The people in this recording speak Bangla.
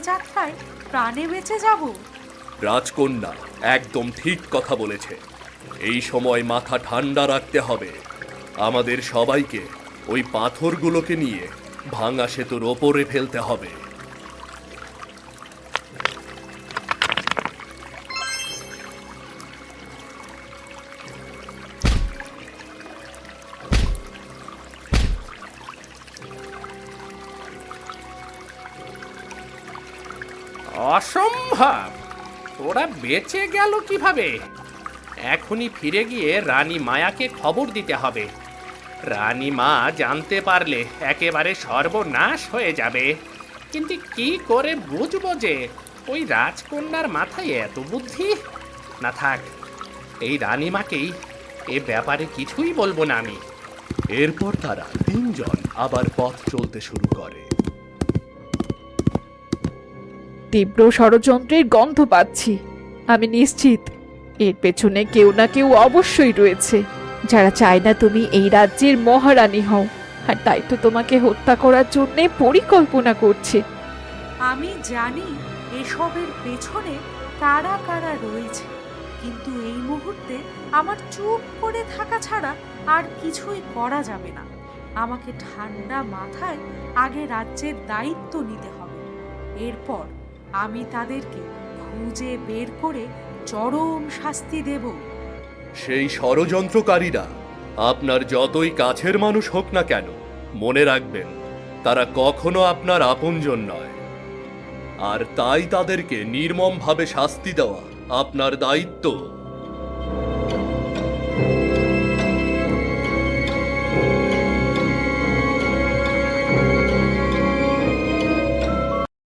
যাত্রায় প্রাণে বেঁচে যাব? রাজকন্যা একদম ঠিক কথা বলেছে। এই সময় মাথা ঠান্ডা রাখতে হবে। আমাদের সবাইকে ওই পাথরগুলোকে নিয়ে ভাঙা সেতুর ওপরে ফেলতে হবে। অসম্ভব! ওরা বেঁচে গেল কিভাবে? এখনই ফিরে গিয়ে রানী মায়াকে খবর দিতে হবে। রানী মা জানতে পারলে একেবারে সর্বনাশ হয়ে যাবে। কিন্তু কি করে বুঝবো যে ওই রাজকন্যার মাথায় এত বুদ্ধি? না থাক, এই রানীমাকেই এ ব্যাপারে কিছুই বলবো না আমি। এরপর তারা তিনজন আবার পথ চলতে শুরু করে। তীব্র ষড়যন্ত্রের গন্ধ পাচ্ছি। আমি নিশ্চিত এর পেছনে কেউ না কেউ অবশ্যই রয়েছে, যারা চায় না তুমি এই রাজ্যের মহারানী হও, আর তাই তো তোমাকে হত্যা করার জন্য পরিকল্পনা করছে। আমি জানি এসবের পেছনে কারা কারা রয়েছে, কিন্তু এই মুহূর্তে আমার চুপ করে থাকা ছাড়া আর কিছুই করা যাবে না। আমাকে ঠান্ডা মাথায় আগে রাজ্যের দায়িত্ব নিতে হবে। এরপর আমি তাদেরকে খুঁজে বের করে চরম শাস্তি দেব। সেই ষড়যন্ত্রকারীরা আপনার যতই কাছের মানুষ হোক না কেন, মনে রাখবেন তারা কখনো আপনার আপনজন নয়। আর তাই তাদেরকে নির্মমভাবে শাস্তি দেওয়া আপনার দায়িত্ব।